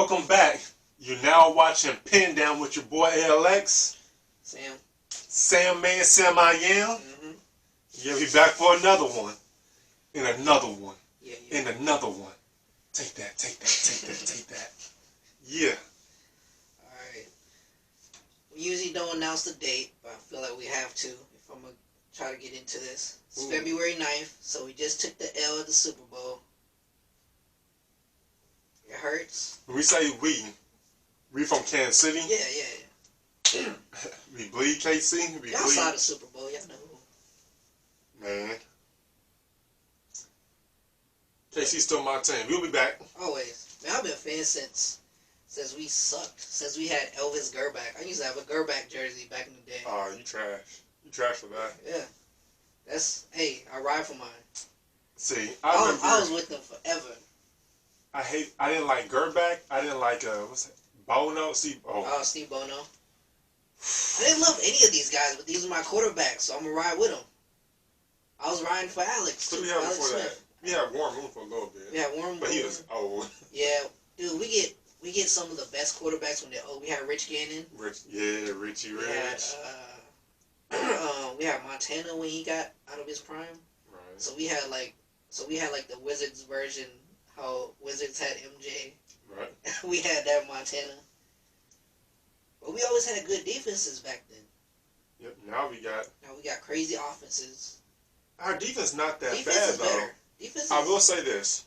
Welcome back. You're now watching Pin Down with your boy ALX. Sam. Sam Man, Sam I am. Yeah, we back for another one. And another one. Yeah. And another one. Take that. Yeah. Alright. We usually don't announce the date, but I feel like we have to if I'm going to try to get into this. It's February 9th, so we just took the L at the Super Bowl. It hurts. When we say we from Kansas City. Yeah. We bleed KC. Y'all saw the Super Bowl, y'all know who. Man. KC's still my team. We'll be back. Always. Man, I've been a fan since we sucked. Since we had Elvis Gerback. I used to have a Gerback jersey back in the day. Oh, you trash. You trash for that. Yeah. I ride for mine. See, I was with them forever. I didn't like Gerback. I didn't like, what's that? Bono? Steve Bono. Steve Bono. I didn't love any of these guys, but these are my quarterbacks, so I'm going to ride with them. I was riding for Alex. What did we have before that? We had Warren Moon for a little bit. Yeah, Warren Moon. But he was old. Yeah. Dude, we get some of the best quarterbacks when they're old. We had Rich Gannon. Richie Rich. We had Montana when he got out of his prime. Right. So we had like the Wizards version, how Wizards had MJ. Right. We had that Montana. But we always had good defenses back then. Yep. Now we got crazy offenses. Our defense not that Defense bad is though. better. Defense. I will say this.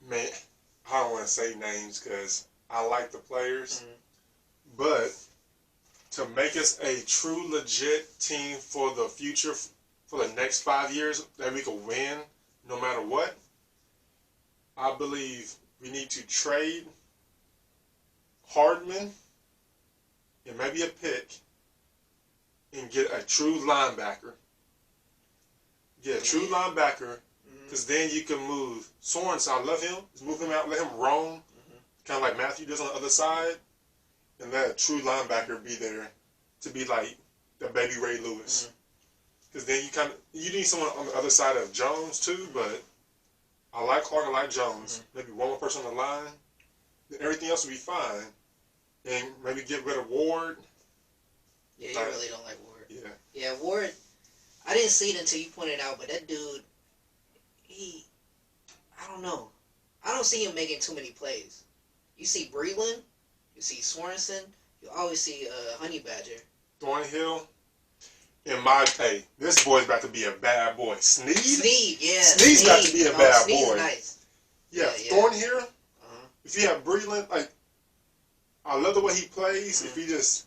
Man, I don't want to say names because I like the players, but to make us a true legit team for the future, for the next 5 years, that we can win no matter what, I believe we need to trade Hardman and maybe a pick and get a true linebacker. Get a true linebacker, because then you can move Sorensen. I love him. Just move him out, let him roam, kind of like Matthew does on the other side, and let a true linebacker be there to be like the baby Ray Lewis. Because then you need someone on the other side of Jones too, but I like Clark, I like Jones. Maybe one more person on the line, then everything else will be fine. And maybe get rid of Ward. Yeah, you really don't like Ward. Yeah. Yeah, Ward, I didn't see it until you pointed out, but that dude, I don't know. I don't see him making too many plays. You see Breland, you see Sorensen, you always see Honey Badger. Thornhill. This boy's about to be a bad boy. Sneed, yeah. Sneed's about to be a bad Sneed's boy. Nice. Yeah, Thornhill. If you have Breland, I love the way he plays. If he just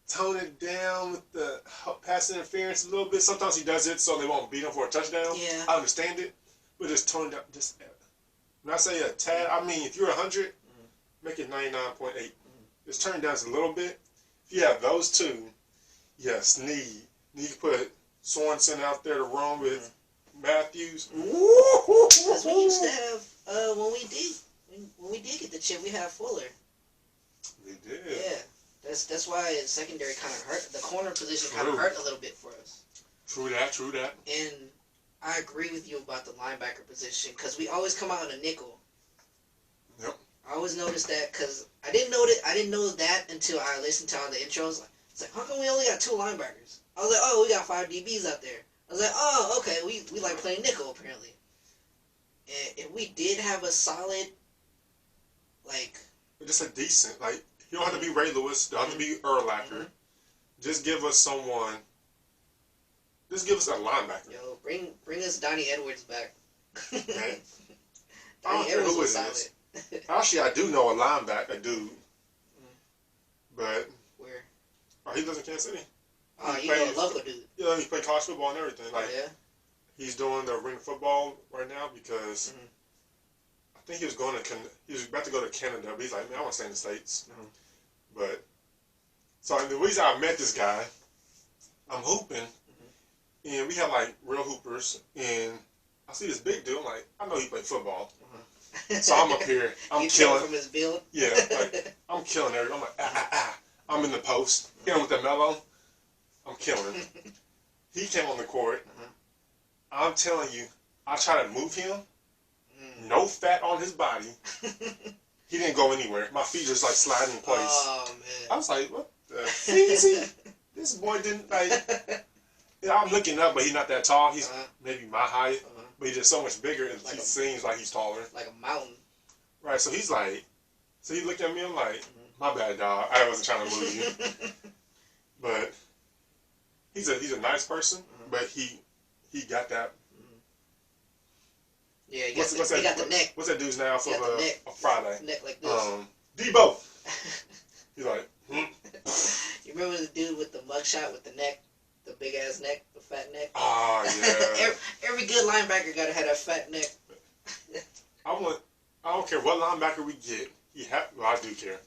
tone it down with the pass interference a little bit. Sometimes he does it so they won't beat him for a touchdown. Yeah. I understand it. But just tone it down. When I say a tad, I mean if you're 100, make it 99.8. Just turn it down just a little bit. If you have those two, Sneed. You can put Sorensen out there to roam with Matthews. Because we used to have, when we did get the chip, we had Fuller. We did. Yeah. That's why secondary kind of hurt. The corner position kind of hurt a little bit for us. True that. And I agree with you about the linebacker position because we always come out in a nickel. Yep. I always noticed that because I didn't know that until I listened to all the intros. It's like, how come we only got 2 linebackers? I was like, oh, we got 5 DBs out there. I was like, oh, okay, we like playing nickel apparently. And if we did have a solid, just a decent, you don't have to be Ray Lewis, you don't have to be Urlacher. Just give us someone. Just give us a linebacker. Yo, bring us Donnie Edwards back. Man. I don't care who it is. Actually, I do know a linebacker, dude. But where? Oh, he lives in Kansas City. Oh, you know a local dude. Yeah, he plays college football and everything. Yeah. He's doing the ring football right now because I think he was about to go to Canada, but he's like, man, I want to stay in the States. But so the reason I met this guy, I'm hooping, and we have real hoopers, and I see this big dude. I'm like, I know he played football. So I'm up here, I'm killing from his build. Yeah, I'm killing everything. I'm like, I'm in the post, hit him with that mellow. I'm killing him. He came on the court. I'm telling you, I try to move him. no fat on his body. He didn't go anywhere. My feet just like sliding in place. Oh man! I was like, what the feezy? This boy didn't like. I'm looking up, but he's not that tall. He's maybe my height, but he's just so much bigger, and like he seems like he's taller. Like a mountain. Right. So he's like, so he looked at me. I'm like, my bad, dog. I wasn't trying to move you. But he's a nice person, but he got that. Yeah, he got the neck. What's that dude's now for a Friday? Neck like this. Debo. He's like, You remember the dude with the mugshot with the neck, the big ass neck, the fat neck? Oh yeah. every good linebacker gotta have that fat neck. I don't care what linebacker we get. Well, I do care.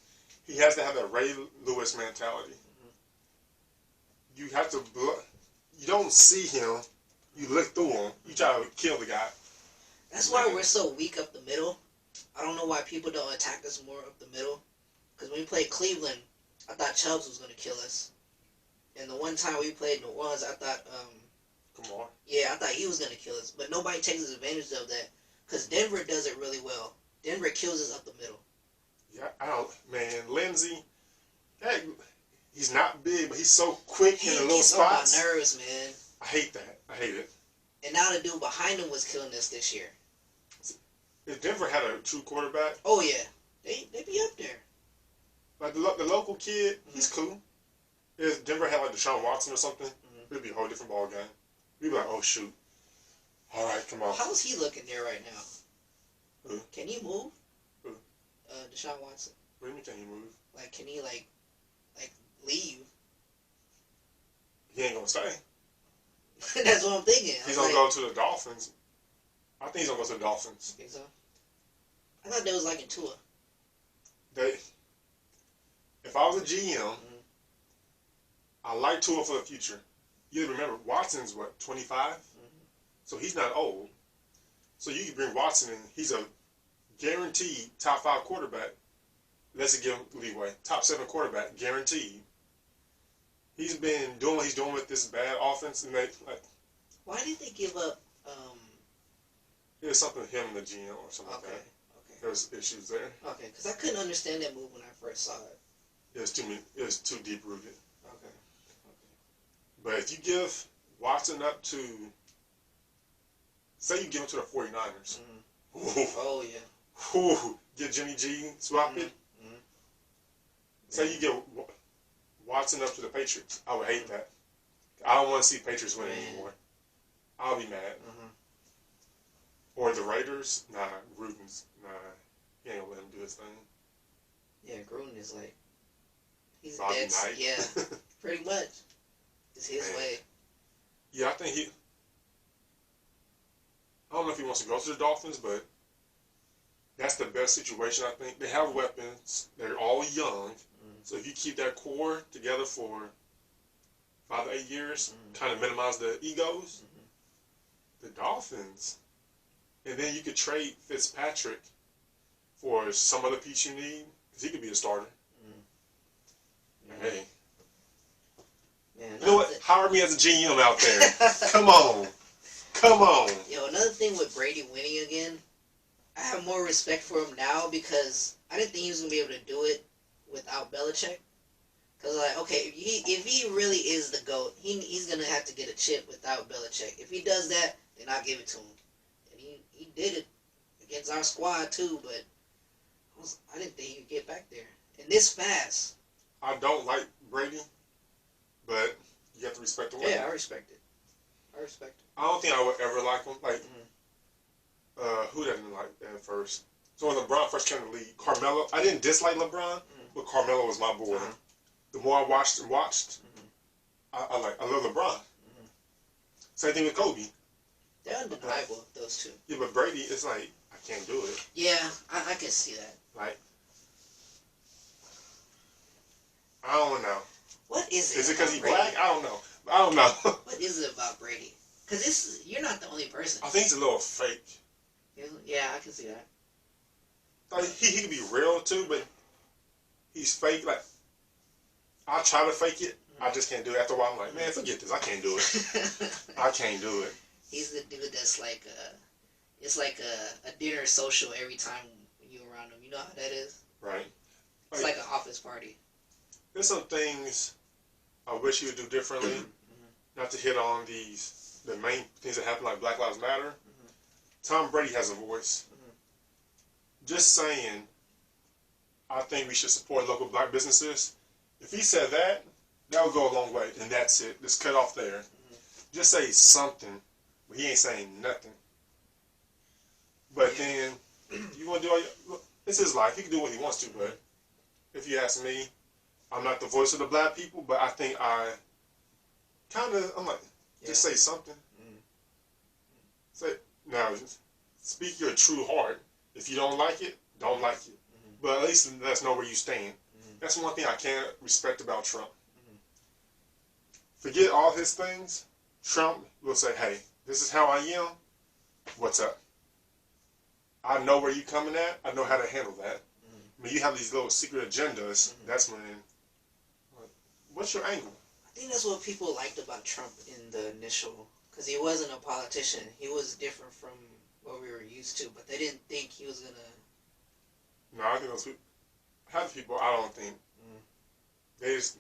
He has to have that Ray Lewis mentality. You have to. You don't see him. You look through him. You try to kill the guy. That's why we're so weak up the middle. I don't know why people don't attack us more up the middle. Because when we played Cleveland, I thought Chubbs was going to kill us. And the one time we played New Orleans, I thought, come on. Yeah, I thought he was going to kill us. But nobody takes advantage of that. Because Denver does it really well. Denver kills us up the middle. Yeah, man, Lindsey, he's not big, but he's so quick in the little spots. He gets on my nerves, man. I hate that. I hate it. And now the dude behind him was killing us this year. If Denver had a true quarterback, oh yeah, they be up there. Like the local kid, he's cool. If Denver had like Deshaun Watson or something, it'd be a whole different ball game. We'd be like, oh shoot, all right, come on. How's he looking there right now? Who? Can he move? Who? Deshaun Watson. What do you mean can he move? Like, can he like leave? He ain't gonna stay. That's what I'm thinking. He's gonna go to the Dolphins. I think he's gonna go to the Dolphins. Think so? I thought they was like in Tua. If I was a GM, I like Tua for the future. You remember, Watson's what, 25? So he's not old. So you can bring Watson in. He's a guaranteed top 5 quarterback. Let's give him leeway. Top 7 quarterback, guaranteed. He's been doing what he's doing with this bad offense. And why did they give up? It was something with him and the GM or something like that. Okay. There was issues there. Okay, because I couldn't understand that move when I first saw it. It was too deep rooted. Okay. But if you give Watson up to, say you give him to the 49ers. Oh yeah. Get Jimmy G, swap it. Say you get Watson up to the Patriots. I would hate that. I don't want to see Patriots win anymore. I'll be mad. Or the Raiders. Nah, Gruden's. Nah, he ain't gonna let him do his thing. Yeah, Gruden is like, he's Bobby dead. Knight. Yeah, pretty much. It's his way. Yeah, I think I don't know if he wants to go to the Dolphins, but that's the best situation, I think. They have weapons. They're all young. So if you keep that core together for 5 to 8 years, kind of minimize the egos, the Dolphins, and then you could trade Fitzpatrick for some other piece you need, because he could be a starter. Hey. Man, you know what? Hire me as a GM out there. Come on. Come on. Yo, another thing with Brady winning again, I have more respect for him now because I didn't think he was going to be able to do it without Belichick. Because, like, okay, if he really is the GOAT, he's going to have to get a chip without Belichick. If he does that, then I'll give it to him. And he did it against our squad, too, but I didn't think he could get back there. And this fast. I don't like Brady, but you have to respect the winner. Yeah, I respect it. I don't think I would ever like him. Like, who didn't like at first? So when LeBron first came to the league, Carmelo, I didn't dislike LeBron, but Carmelo was my boy. The more I watched, I love LeBron. Same thing with Kobe. They're undeniable, those two. Yeah, but Brady, it's like, I can't do it. Yeah, I can see that. Like, I don't know. What is it? Is it because he's black? I don't know. What is it about Brady? Because you're not the only person. I think he's a little fake. Yeah, I can see that. Like, he can be real too, but he's fake. Like, I try to fake it. I just can't do it. After a while, I'm like, man, forget this. I can't do it. I can't do it. He's the dude that's like, it's like a dinner social every time you around them. You know how that is? Right. It's like an office party. There's some things I wish you would do differently. Not to hit on the main things that happen, like Black Lives Matter. Tom Brady has a voice. Just saying, I think we should support local black businesses. If he said that, that would go a long way. And that's it. Just cut off there. Just say something, but he ain't saying nothing. But then, you want to do all your... It's his life. He can do what he wants to, but if you ask me, I'm not the voice of the black people, but I think I'm like, just say something. Say, now, speak your true heart. If you don't like it, don't like it. But at least let us know where you stand. That's one thing I can't respect about Trump. Forget all his things. Trump will say, hey, this is how I am. What's up? I know where you're coming at. I know how to handle that. When you have these little secret agendas, that's when, what's your angle? I think that's what people liked about Trump in the initial, because he wasn't a politician. He was different from what we were used to, but they didn't think he was going to... No, I think those people, half the people, I don't think, they just,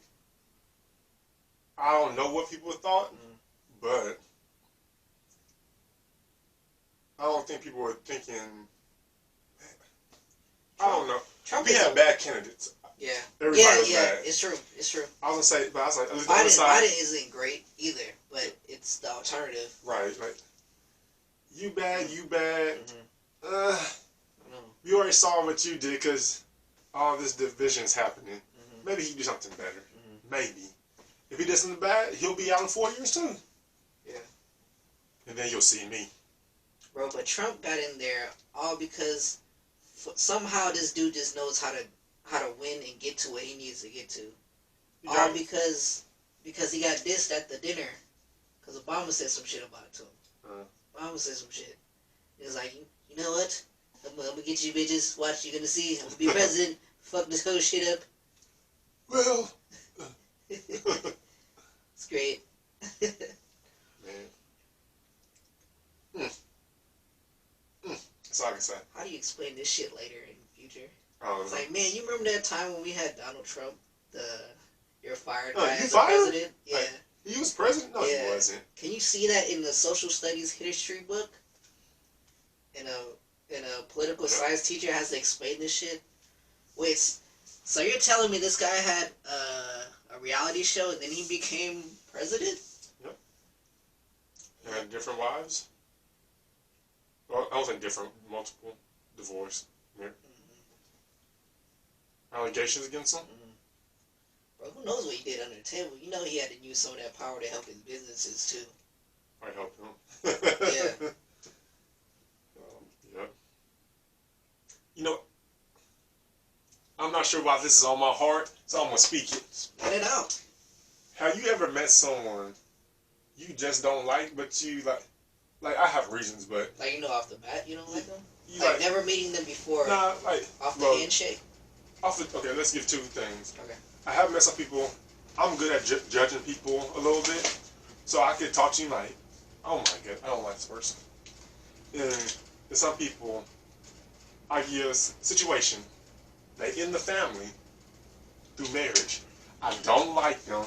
I don't know what people thought, but I don't think people were thinking, I don't know. Trump we had bad candidates. Yeah. Everybody was bad. It's true. It's true. I was going to say, but I was like, at least the other side. Biden isn't great either, but it's the alternative. Right. Like, you bad. We already saw what you did because all this division's happening. Maybe he can do something better. Maybe. If he does something bad, he'll be out in 4 years too. Yeah. And then you'll see me. Bro, but Trump got in there all because somehow this dude just knows how to win and get to what he needs to get to. All because he got dissed at the dinner because Obama said some shit about it to him. Obama said some shit. He was like, you know what? I'm gonna get you bitches. Watch, you're gonna see. I'm gonna be president. Fuck this whole shit up. Well. It's great. Man. That's all I can say. How do you explain this shit later in the future? It's like, man, you remember that time when we had Donald Trump, you're fired guy you as fired? a president? Yeah. Like, he was president? No, he wasn't. Can you see that in the social studies history book? In a political science teacher has to explain this shit? Wait, so you're telling me this guy had a reality show and then he became president? Yep. And had different wives? Well, I don't think different, multiple, divorce. Yeah. Allegations against him? Bro, who knows what he did under the table? You know he had to use some of that power to help his businesses too. I helped him. Yeah. Yep. You know, I'm not sure why this is on my heart, so I'm going to speak it. Let it out. Have you ever met someone you just don't like, but you like I have reasons, but... Like, you know, off the bat, you don't like them? You like never meeting them before? Nah, like... Off the handshake? Okay, let's give two things. Okay. I have met some people, I'm good at judging people a little bit, so I could talk to you like, oh my god, I don't like this person. And there's some people, I give a situation, they in the family, through marriage, I don't like them,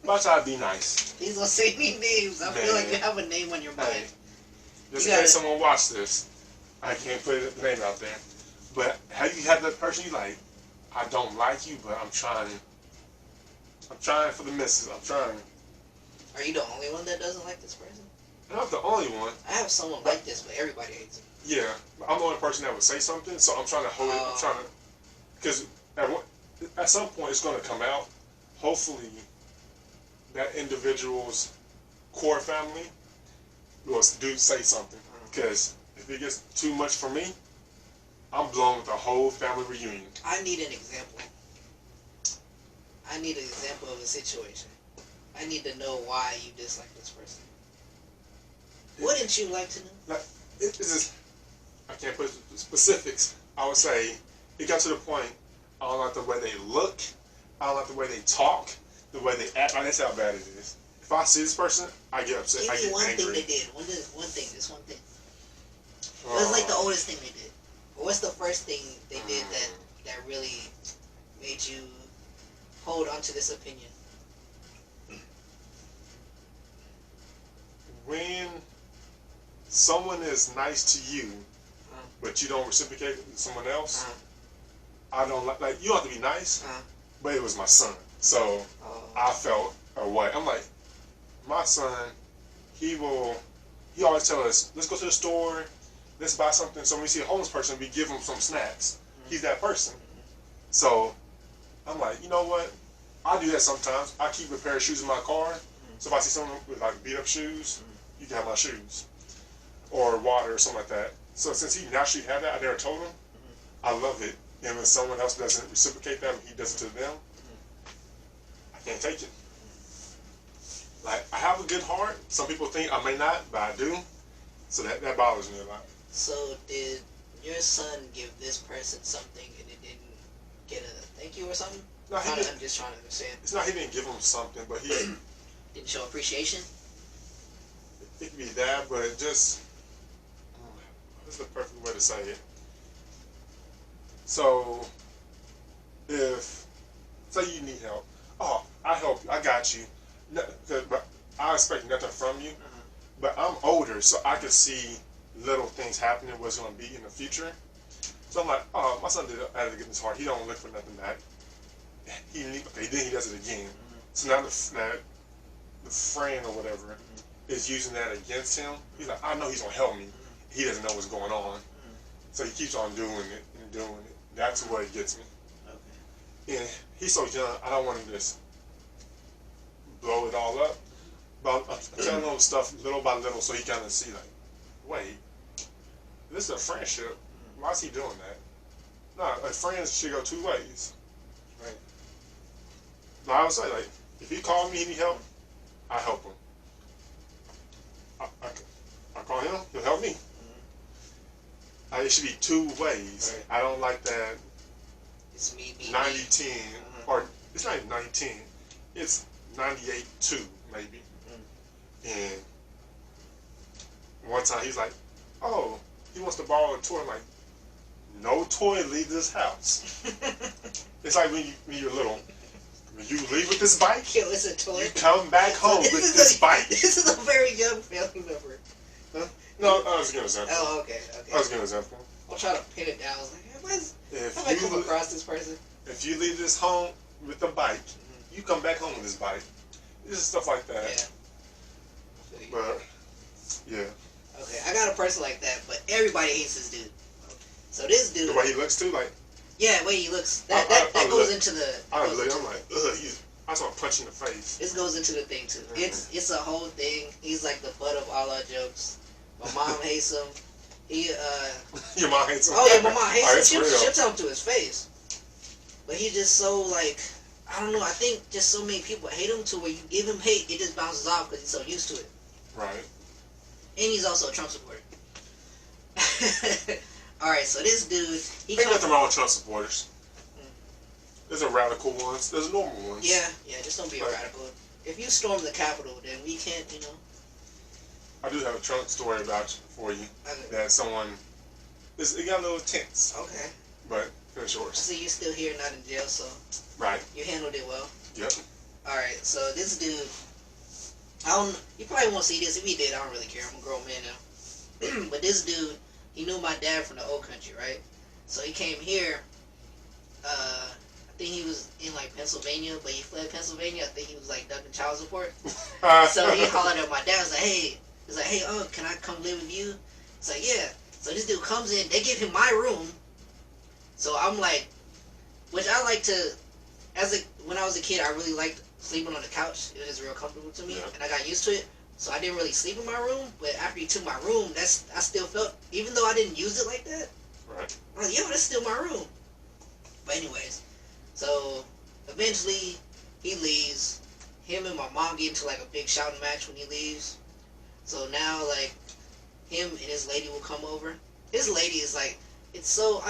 but I try to be nice. Please don't say any names. I feel like you have a name on your mind. Hey, just in case someone watch this, I can't put the name out there. But have you had that person you like, I don't like you, but I'm trying for the missus. I'm trying. Are you the only one that doesn't like this person? I'm not the only one. I have someone like this, but everybody hates him. Yeah, I'm the only person that would say something, so I'm trying to hold it. I'm trying to, because at some point it's going to come out. Hopefully, that individual's core family will do say something. Because if it gets too much for me, I'm blown with the whole family reunion. I need an example. I need an example of a situation. I need to know why you dislike this person. Wouldn't you like to know? Like, it's just, I can't put specifics. I would say it got to the point, I don't like the way they look, I don't like the way they talk, the way they act. Like, that's how bad it is. If I see this person, I get upset. Give I me get one angry. thing they did. One thing. Just one thing. What's like the oldest thing they did? Or what's the first thing they did that really made you hold on to this opinion? When someone is nice to you, but you don't reciprocate to someone else, I don't like you don't have to be nice, but it was my son. So I felt a way. I'm like, my son, he always tell us, let's go to the store, let's buy something. So when we see a homeless person, we give him some snacks. He's that person. So I'm like, you know what? I do that sometimes. I keep a pair of shoes in my car. So if I see someone with like beat up shoes, you can have my shoes. Or water or something like that. So since he naturally had that, I never told him. I love it. And when someone else doesn't reciprocate that, he does it to them, I can't take it. Like, I have a good heart. Some people think I may not, but I do. So that bothers me a lot. So did your son give this person something and it didn't get a thank you or something? No, I'm just trying to understand. It's not he didn't give him something, but he didn't show appreciation? It could be that, but it just, what's the perfect way to say it? So, if, say you need help, oh, I help you, I got you, but I expect nothing from you, but I'm older, so I can see little things happening, what's going to be in the future. So I'm like, oh, my son did it out of the goodness heart, he don't look for nothing back. Okay, then he does it again. So now the friend or whatever is using that against him. He's like, I know he's gonna help me. He doesn't know what's going on, so he keeps on doing it and doing it. That's what it gets me. Okay. And he's so young. I don't want to just blow it all up. But I'm telling him stuff little by little, so he kind of see like, wait, this is a friendship. Why is he doing that? No, like friends should go two ways. Right. Now I would say like, if he called me, he need help, I help him. I call him, he'll help me. It should be two ways. Right. I don't like that. It's me, 90-10, or it's not even 90-10. It's 98-2 maybe. And one time he's like, oh, he wants to borrow a toy. I'm like, no toy leaves this house. It's like when you're little. When you leave with this bike, yo, it's a toy. You come back home with this bike. This is a very young family member. Huh? No, I was giving an example. Oh, okay. I was giving an example. I'll try to pin it down. I was like, how I come across this person? If you leave this home with the bike, you come back home with this bike. This is stuff like that. Yeah. But, yeah. Okay, I got a person like that, but everybody hates this dude. So this dude... The way he looks too, like... Yeah, the way he looks. That goes into the... I'm like, ugh, I just want to punch in the face. This goes into the thing, too. It's a whole thing. He's like the butt of all our jokes. My mom hates him. Your mom hates him? Oh, yeah, my mom hates him. She'll tell him to his face. But he's just so, like... I don't know. I think just so many people hate him to where you give him hate, it just bounces off because he's so used to it. Right. And he's also a Trump supporter. Alright, so this dude... Ain't nothing wrong with Trump supporters. There's a radical ones. There's normal ones. Yeah, just don't be a radical. If you storm the Capitol, then we can't, I do have a Trump story for you. Okay. That someone... It got a little tense. Okay. But finish yours. I see you're still here, not in jail, so... Right. You handled it well. Yep. Alright, so this dude... You probably won't see this. If he did, I don't really care. I'm a grown man now. But this dude, he knew my dad from the old country, right? So he came here, I think he was in like Pennsylvania, but he fled Pennsylvania. I think he was like ducking child support. So he hollered at my dad. He's like, hey, can I come live with you? It's like, yeah. So this dude comes in. They give him my room. So I'm like, which I like to, when I was a kid, I really liked sleeping on the couch. It was real comfortable to me, and I got used to it. So I didn't really sleep in my room. But after he took my room, I still felt, even though I didn't use it like that, right. I'm like, yo, that's still my room. But anyways, so eventually he leaves. Him and my mom get into like a big shouting match when he leaves. So now like him and his lady will come over. His lady is like, I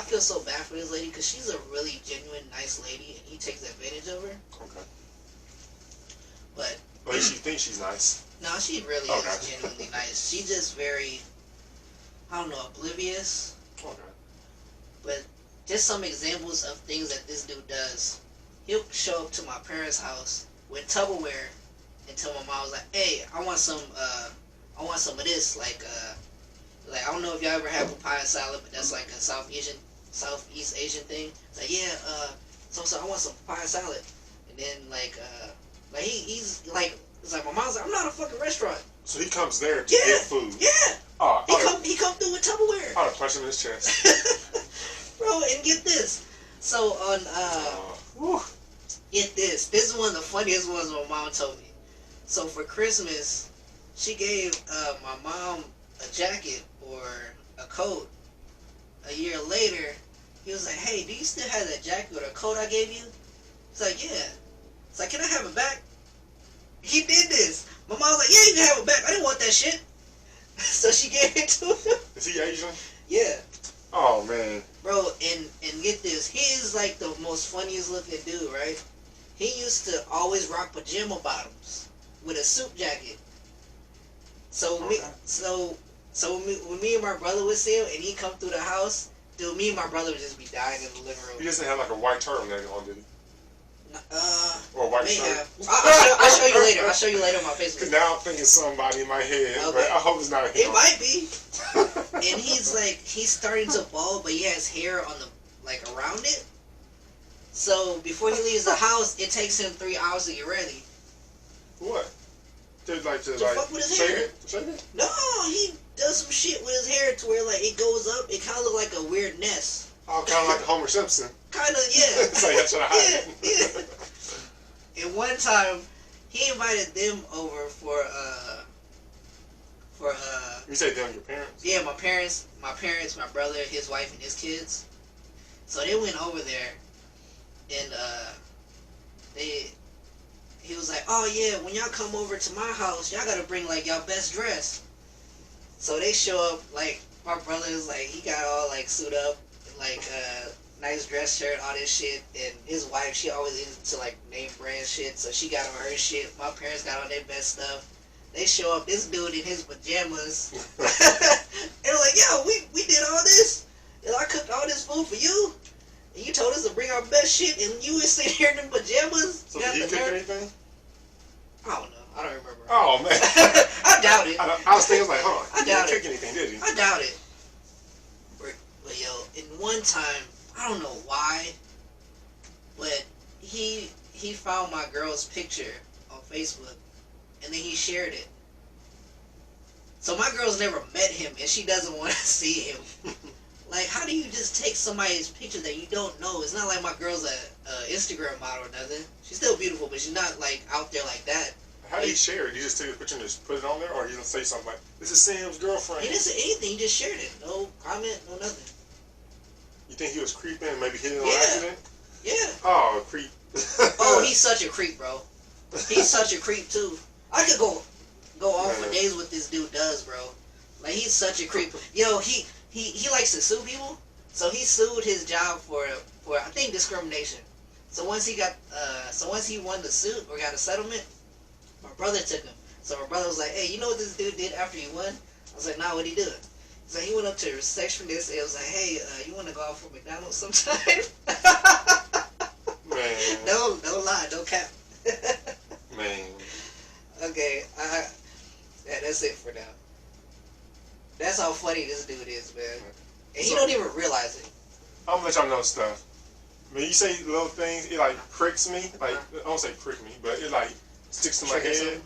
feel so bad for this lady because she's a really genuine, nice lady, and he takes advantage of her. Okay. But she thinks she's nice. No, she really is genuinely nice. She just very, I don't know, oblivious. Okay. But just some examples of things that this dude does. He'll show up to my parents' house with Tupperware and tell my mom, was like, "Hey, I want some of this, like I don't know if y'all ever had papaya salad, but that's like a Southeast Asian thing. It's like, yeah, so I want some papaya salad." And then he's like, it's like my mom's like, "I'm not a fucking restaurant." So he comes there to get food. Yeah. Oh, he come through with Tupperware. I'd have punched him in his chest. Bro, and get this. So on get this. This is one of the funniest ones my mom told me. So for Christmas, she gave my mom a jacket or a coat. A year later, he was like, "Hey, do you still have that jacket or the coat I gave you?" It's like, "Yeah." It's like, "Can I have it back?" He did this. My mom was like, "Yeah, you can have it back. I didn't want that shit." So she gave it to him. Is he Asian? Yeah. Oh, man. Bro, and get this. He is like the most funniest looking dude, right? He used to always rock pajama bottoms with a suit jacket. So Okay. when me and my brother would see him and he'd come through the house, dude, me and my brother would just be dying in the living room. He doesn't have like a white turtleneck on, did he? Or a white may shirt? have. I'll show you later. I'll show you later on my Facebook. Because now I'm thinking somebody in my head, Okay. but I hope it's not him. It might be. And he's starting to bald, but he has hair on the, like, around it. So before he leaves the house, it takes him 3 hours to get ready. What? To fuck with his shave hair. it? To shave it? No, he does some shit with his hair to where, like, it goes up. It kind of look like a weird nest. Oh, kind of like Homer Simpson. Kind of, yeah. It's like, that's what I hide. Yeah. And one time, he invited them over for You say them, your parents? yeah, my parents, my brother, his wife, and his kids. So they went over there, and he was like, "Oh yeah, when y'all come over to my house, y'all gotta bring like y'all best dress." So they show up, like, my brother is like, he got all like suit up, like nice dress shirt, all this shit, and his wife, she always into like name brand shit, so she got on her shit. My parents got on their best stuff. They show up, this dude in his pajamas. And they're like, "Yo, we did all this, and I cooked all this food for you, and you told us to bring our best shit, and you was sitting here in them pajamas." So did he cook anything? I don't know. I don't remember. Oh, man. I doubt it. I was thinking, like, hold on. I He doubt didn't it. cook anything, did he? I doubt it. But yo, in one time, I don't know why, but he found my girl's picture on Facebook, and then he shared it. So my girl's never met him, and she doesn't want to see him. Like, how do you just take somebody's picture that you don't know? It's not like my girl's a Instagram model or nothing. She's still beautiful, but she's not like out there like that. How did he share it? You just take a picture and just put it on there, or you don't say something like, "This is Sam's girlfriend"? He didn't say anything. He just shared it. No comment, no nothing. You think he was creeping and maybe hit it on Yeah. accident? Yeah. Oh, creep. Oh, he's such a creep, bro. He's such a creep too. I could go on for days what this dude does, bro. Like, he's such a creep. Yo, he likes to sue people. So he sued his job for I think discrimination. So once he won the suit or got a settlement, my brother took him. So my brother was like, "Hey, you know what this dude did after he won?" I was like, "Nah, what'd he do?" So he went up to the receptionist and was like, "Hey, you want to go out for McDonald's sometime?" Man. No lie, no cap. Man. Okay, yeah, that's it for now. That's how funny this dude is, man. And he don't even realize it. I'm gonna let y'all know stuff. When you say little things, it like pricks me. Like, I don't say prick me, but it like sticks to my Trigger head. something?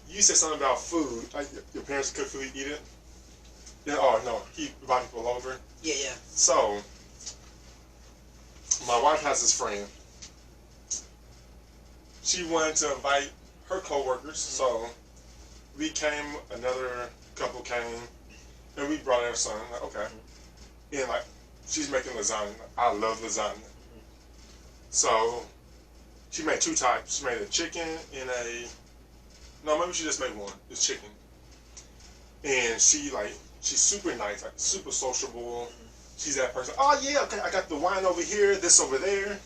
You said something about food. Like, your parents cook food, you eat it? Yeah, oh no, he invite people over. Yeah, yeah. So, my wife has this friend. She wanted to invite her coworkers, so we came, another couple came, and we brought our son. Like, okay. And like, she's making lasagna. I love lasagna. So, she made 2 types. She made a chicken and no, maybe she just made one. It's chicken. And she's super nice, like super sociable. She's that person. "Oh yeah, okay, I got the wine over here, this over there.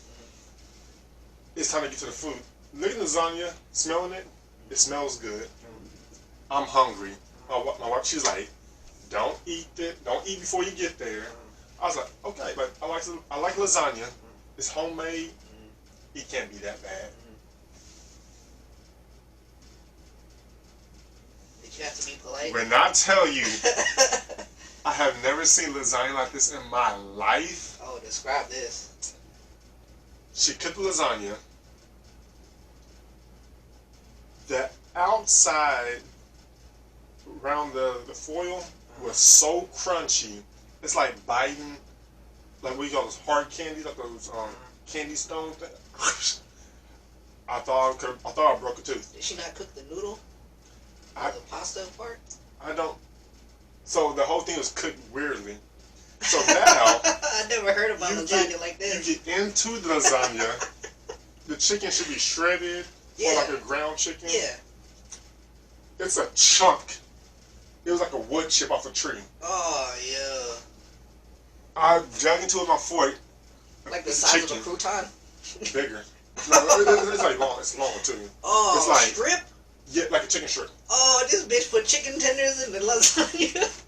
It's time to get to the food." Look at the lasagna, smelling it. It smells good. I'm hungry. My wife, she's like, Don't eat it. Don't eat before you get there. I was like, okay, but I like lasagna. It's homemade. It can't be that bad. Did you have to be polite? When I tell you, I have never seen lasagna like this in my life. Oh, describe this. She cooked lasagna. The outside around the foil was so crunchy. It's like biting, like we call those hard candies, like those candy stones. I thought I broke a tooth. Did she not cook the noodle? The pasta part? I don't. So the whole thing was cooked weirdly. So now I never heard about lasagna like this. You get into the lasagna. The chicken should be shredded or like a ground chicken. Yeah. It's a chunk. It was like a wood chip off a tree. Oh yeah. I dug into it with my fork. Like the size of a crouton? Bigger. No, it's like long. It's long too. Oh, it's like strip? Yeah, like a chicken strip. Oh, this bitch put chicken tenders in the lasagna.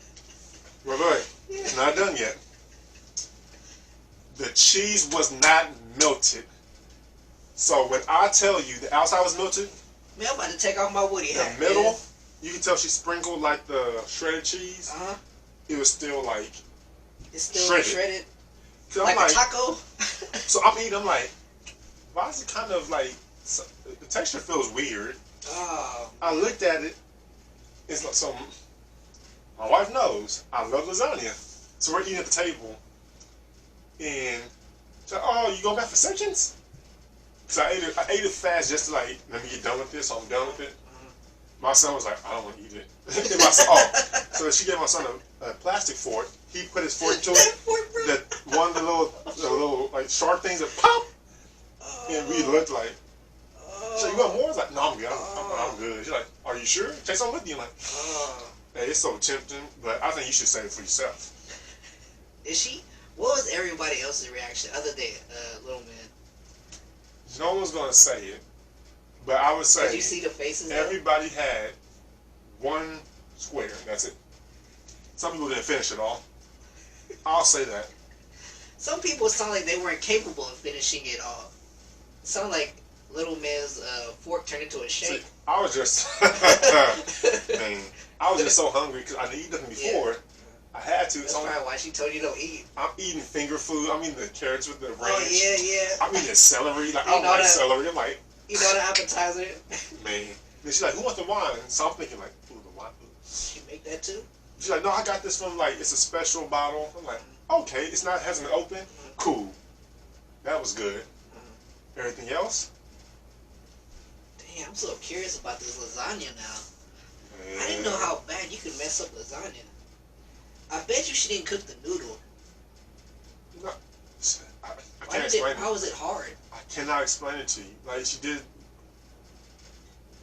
Wait. It's not done yet. The cheese was not melted. So when I tell you the outside was melted, man, I'm about to take off my Woody hat. The middle, you can tell she sprinkled like the shredded cheese. It was still like it's still shredded. Like a taco. So I'm eating. I'm like, why is it kind of like the texture feels weird? Oh. I looked at it. It's like some. My wife knows I love lasagna, so we're eating at the table, and she's like, "Oh, you going back for seconds?" Because I ate it fast just to like let me get done with this. So I'm done with it. My son was like, "I don't want to eat it." And my son, so she gave my son a plastic fork. He put his fork into it. The little like sharp things that pop, and we looked like. So you want more? I was like, no, I'm good. I'm good. She's like, are you sure? Take some with you. I'm like, hey, it's so tempting, but I think you should save it for yourself. Is she? What was everybody else's reaction other than Little Man? No one's gonna say it, but I would say. Did you see the faces? Everybody had one square. That's it. Some people didn't finish it all. I'll say that. Some people sound like they weren't capable of finishing it all. It sounded like Little Man's fork turned into a shake. See, I was just, man, I was just so hungry because I didn't eat nothing before. Yeah. I had to. That's probably why she told you don't eat. I'm eating finger food. I'm eating the carrots with the ranch. Oh yeah. I'm eating celery. Like I don't like celery. I'm like, you know the appetizer. Man, then she's like, who wants the wine? So I'm thinking like, ooh, the wine. She make that too? She's like, no, I got this from like it's a special bottle. I'm like, okay, it's not hasn't been open. Cool. That was good. Everything else? Damn, I'm so curious about this lasagna now. I didn't know how bad you could mess up lasagna. I bet you she didn't cook the noodle. No, I can't explain it. How was it hard? I cannot explain it to you. Like she did.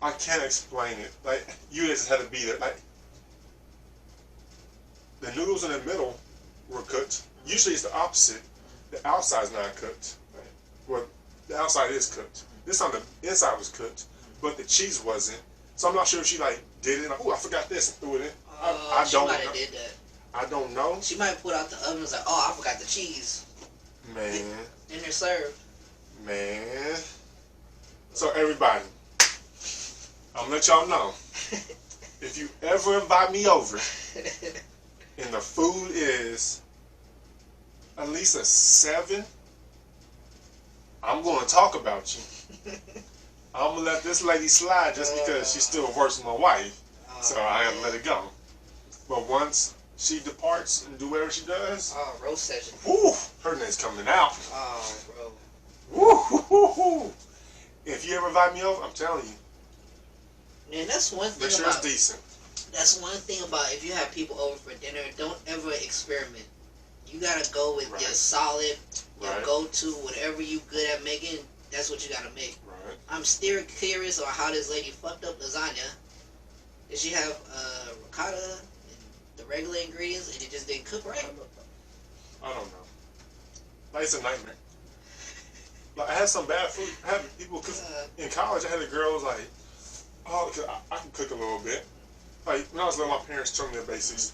I can't explain it. Like you just had to be there. Like the noodles in the middle were cooked. Usually it's the opposite. The outside's not cooked. Right? Well, the outside is cooked. This time the inside was cooked, but the cheese wasn't. So I'm not sure if she like did it. Like, oh, I forgot this and threw it in. I don't know. She might have did that. I don't know. She might have put out the oven and was like, oh, I forgot the cheese. Man. And they're served. Man. So everybody, I'm gonna let y'all know. If you ever invite me over and the food is at least a 7, I'm going to talk about you. I'm going to let this lady slide just because she still works with my wife. So I have to let it go. But once she departs and do whatever she does. Oh, roast session. Woo! Her name's coming out. Oh, bro. Woo! If you ever invite me over, I'm telling you. Man, that's one thing make sure about, it's decent. That's one thing about if you have people over for dinner, don't ever experiment. You gotta go with your solid, your go-to, whatever you good at making, that's what you gotta make. Right. I'm still curious on how this lady fucked up lasagna. Did she have ricotta and the regular ingredients and it just didn't cook right? I don't know. Like, it's a nightmare. Like, I had some bad food. I had people cook. In college, I had a girl who was like, oh, I can cook a little bit. Like, when I was little, my parents told me the basics.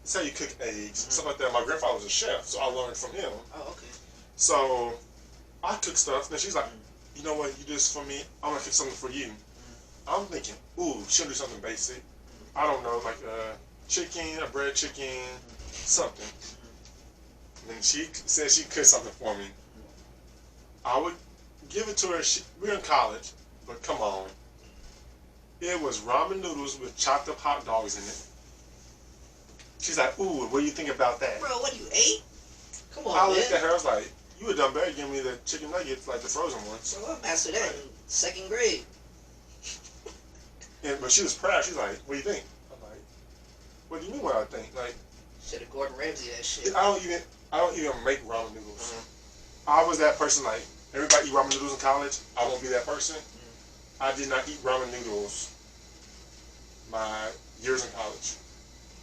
that's how you cook eggs, stuff like that. My grandfather was a chef, so I learned from him. Oh, okay. So I cook stuff, and she's like, you know what, you do this for me, I'm gonna cook something for you. I'm thinking, ooh, she'll do something basic. I don't know, like chicken, a bread chicken, something. And then she said she cooked something for me. I would give it to her. We were in college, but come on. It was ramen noodles with chopped up hot dogs in it. She's like, ooh, what do you think about that? Bro, what, you ate? Come on, I man. looked at her, I was like, you would done better giving me the chicken nuggets, like the frozen ones. Bro, I mastered that in 2nd grade. But she was proud. She's like, what do you think? I'm like, what do you mean what I think? Like, Should have Gordon Ramsay that shit. I don't even make ramen noodles. I was that person, like, everybody eat ramen noodles in college. I won't be that person. I did not eat ramen noodles my years in college.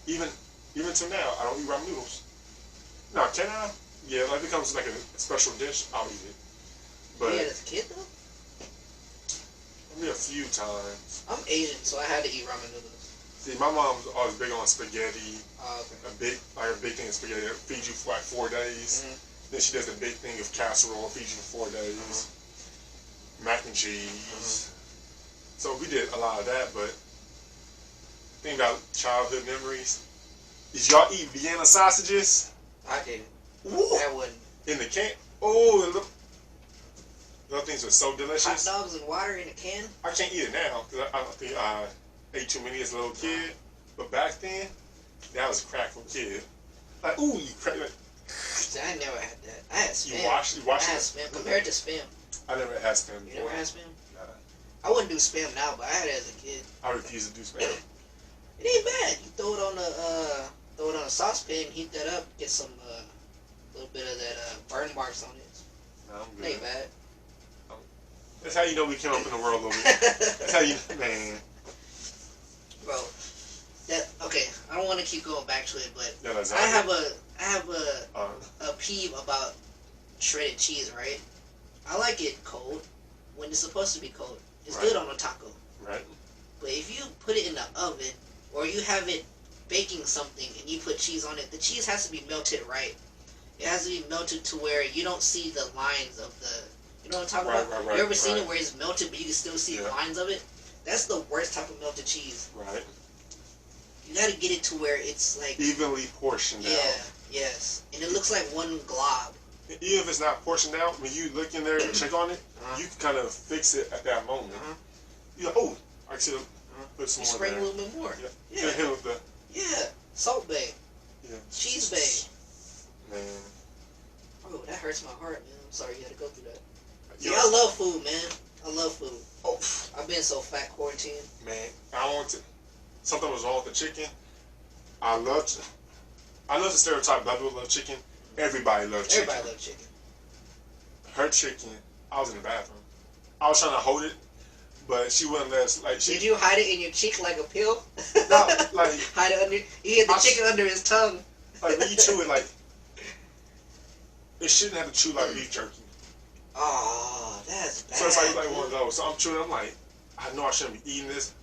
Even to now, I don't eat ramen noodles. Now, can I? Yeah, like, it becomes like a special dish, I'll eat it. But yeah, as a kid though? maybe a few times. I'm Asian, so I had to eat ramen noodles. See, my mom was always big on spaghetti. Okay. A big thing of spaghetti that feeds you for like 4 days. Then she does a big thing of casserole, feeds you for 4 days. Mac and cheese. So we did a lot of that, but the thing about childhood memories is y'all eat Vienna sausages? I didn't. Ooh. That wasn't. In the can? Oh, look. Those things are so delicious. Hot dogs and water in a can? I can't eat it now because I don't think I ate too many as a little kid. But back then, that was crack for a kid. Like, ooh, you crack. Like, See, I never had that. I had Spam. You washed I it? had Spam compared to Spam. I never had Spam You before. never had Spam? Nah. I wouldn't do Spam now, but I had it as a kid. I refuse to do Spam. It ain't bad. You throw it on a saucepan, heat that up, get some little bit of that burn marks on it. No, I'm It good. ain't bad. That's how you know we came up in the world a little bit. That's how you, man. Bro, okay. I don't want to keep going back to it, but Yeah, that's I have a peeve about shredded cheese, right? I like it cold when it's supposed to be cold. It's good on a taco. Right. But if you put it in the oven or you have it baking something and you put cheese on it, the cheese has to be melted right. It has to be melted to where you don't see the lines of the. You know what I'm talking about? Right, you ever seen it where it's melted but you can still see the lines of it? That's the worst type of melted cheese. Right. You gotta get it to where it's like evenly portioned out. Yes. And it looks like one glob. Even if it's not portioned out, when you look in there and check on it, you can kind of fix it at that moment. You're like, oh, I should have put some more there. there. A little bit more. Yeah. Hit with the, Salt Bay. Yeah. Cheese Bay. Man. Oh, that hurts my heart, man. I'm sorry you had to go through that. Yeah, I love food, man. I love food. Oh, I've been so fat quarantine. man, I want to. Something was wrong with the chicken. I love the stereotype black people love chicken. Everybody loves chicken. Everybody loves chicken. Her chicken, I was in the bathroom. I was trying to hold it, but she wouldn't let us. Like, Did you hide it in your cheek like a pill? No, like hide it under. You hid the chicken under his tongue. Like when you chew it, like it shouldn't have to chew like beef jerky. Oh, that's bad. So it's like one of those. So I'm chewing. I'm like, I know I shouldn't be eating this.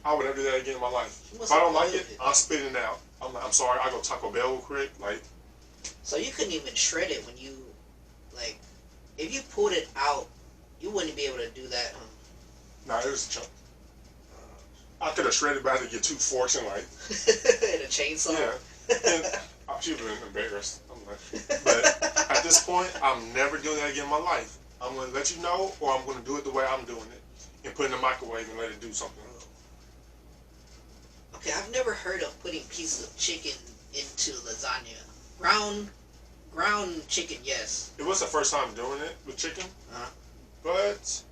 I would never do that again in my life. If I don't like it, I'm spitting it out. I'm like, I'm sorry. I go Taco Bell real quick. Like. So you couldn't even shred it when you, like, if you pulled it out, you wouldn't be able to do that, huh? Nah, it was a chunk. I could have shredded, but I had to get 2 forks and like. And a chainsaw. Yeah. And she would have been embarrassed. I'm like, but at this point, I'm never doing that again in my life. I'm gonna let you know, or I'm gonna do it the way I'm doing it, and put it in the microwave and let it do something. Okay, I've never heard of putting pieces of chicken into lasagna. Ground chicken, yes. It was the first time doing it with chicken, but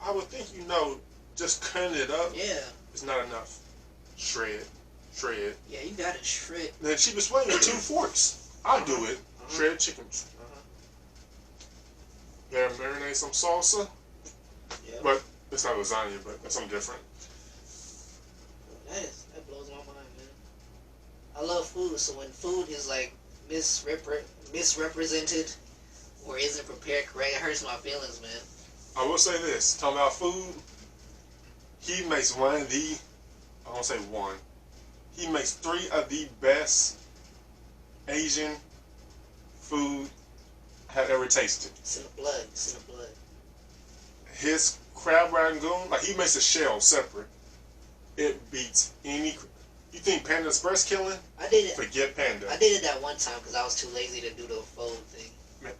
I would think just cutting it up is not enough. Shred. Yeah, you gotta shred. Then she was waiting with 2 forks. I do it. Shredded chicken. Yeah, marinate some salsa. Yeah. But it's not lasagna, but that's something different. That blows my mind, man. I love food, so when food is like misrepresented or isn't prepared correct, it hurts my feelings, man. I will say this, talking about food, he makes one of the, I won't say one, He makes 3 of the best Asian food I have ever tasted. It's in the blood. It's in the blood. His crab rangoon, like he makes the shell separate. It beats any. You think Panda Express killing? I did it. Forget Panda. I did it that one time because I was too lazy to do the fold thing. Man,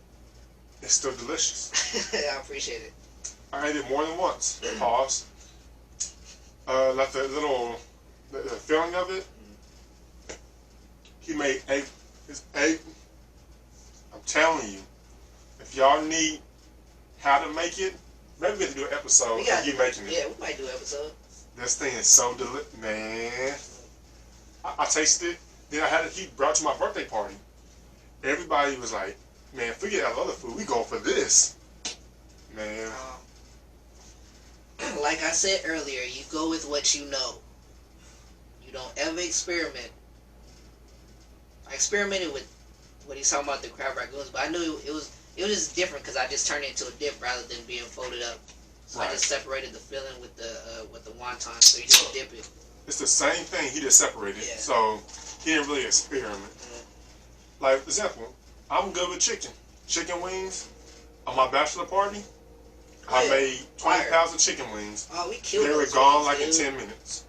it's still delicious. I appreciate it. I ate it more than once. Pause. Like the little the feeling of it. He made egg. His egg. I'm telling you, if y'all need how to make it, maybe we have to do an episode of you making it. Yeah, we might do an episode. This thing is so delicious, man. I tasted it. Then I had it. He brought it to my birthday party. Everybody was like, "Man, forget all other food. We going for this, man." Like I said earlier, you go with what you know. You don't ever experiment. I experimented with what he's talking about, the crab rangoons, but I knew it was just different because I just turned it into a dip rather than being folded up. So right. I just separated the filling with the wonton, so you just dip it. It's the same thing. He just separated, yeah. So he didn't really experiment. Mm-hmm. Like, for example, I'm good with chicken. Chicken wings. On my bachelor party, I made 20 pounds of chicken wings. Oh, we killed They were gone like in 10 minutes.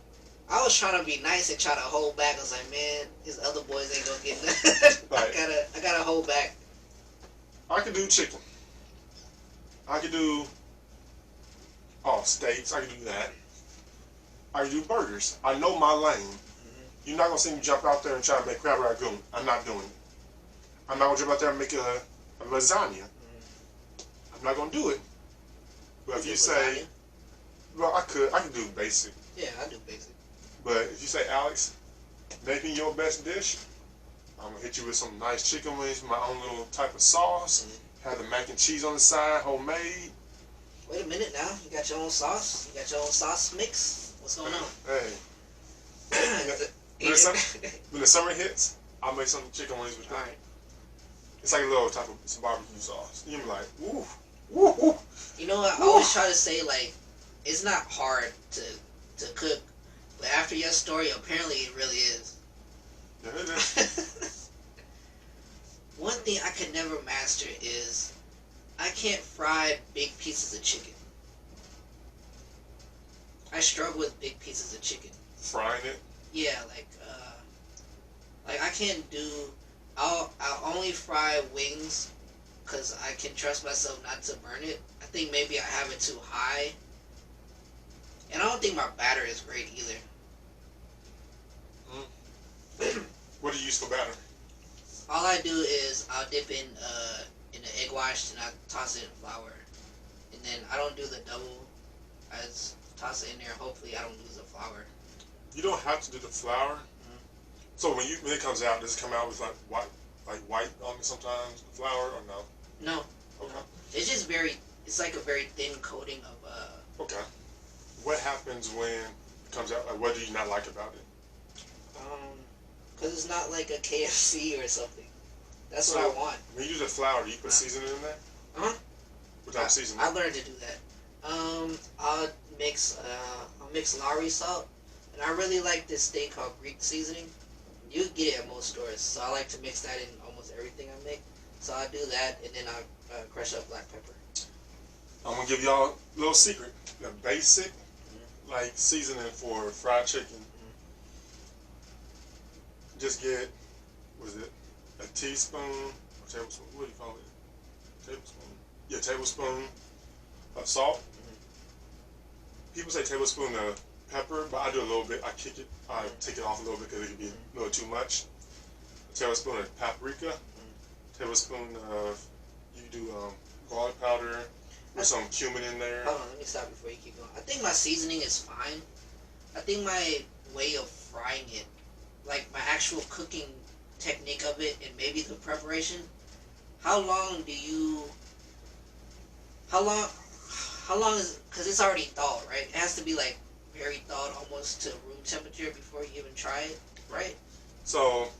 I was trying to be nice and try to hold back. I was like, man, these other boys ain't gonna get nothing. Like, I gotta hold back. I could do chicken. I could do steaks. I could do that. I could do burgers. I know my lane. Mm-hmm. You're not gonna see me jump out there and try to make crab rangoon. I'm not doing it. I'm not gonna jump out there and make a lasagna. Mm-hmm. I'm not gonna do it. But if you say, lasagna? Well, I could do basic. Yeah, I do basic. But if you say, Alex, make me your best dish, I'm going to hit you with some nice chicken wings, my own little type of sauce, have the mac and cheese on the side, homemade. Wait a minute now. You got your own sauce? You got your own sauce mix? What's going on? Hey. When the summer hits, I'll make some chicken wings with that. Right. It's like a little type of some barbecue sauce. You'll be like, woo, woo, woo. You know what? I always try to say, like, it's not hard to cook, but after your story, apparently it really is. Yeah, it is. One thing I could never master is I can't fry big pieces of chicken. I struggle with big pieces of chicken. Frying it? Yeah, like I can't do. I'll only fry wings because I can trust myself not to burn it. I think maybe I have it too high. And I don't think my batter is great either. What do you use for batter? All I do is I'll dip in the egg wash and I toss it in flour. And then I don't do the double. I just toss it in there. Hopefully I don't lose the flour. You don't have to do the flour. Mm-hmm. So when it comes out, does it come out with like white on it sometimes, the flour, or no? No. Okay. No. It's just it's like a very thin coating of Okay. What happens when it comes out? Like, what do you not like about it? Because it's not like a KFC or something. That's what I want. When you use the flour, do you put seasoning in there? Uh-huh. What type of seasoning? I learned to do that. I'll mix Lowry salt, and I really like this thing called Greek seasoning. You can get it at most stores, so I like to mix that in almost everything I make. So I do that, and then I crush up black pepper. I'm gonna give y'all a little secret. The basic, like seasoning for fried chicken. Just get, a teaspoon, or tablespoon, what do you call it? Tablespoon? Yeah, tablespoon of salt. People say tablespoon of pepper, but I do a little bit. I kick it, I take it off a little bit because it can be a little too much. A tablespoon of paprika. Tablespoon of, you do garlic powder with some cumin in there. Hold on, let me stop before you keep going. I think my seasoning is fine. I think my way of frying it, like my actual cooking technique of it and maybe the preparation, how long is, because it's already thawed, right? It has to be like very thawed almost to room temperature before you even try it, right? So,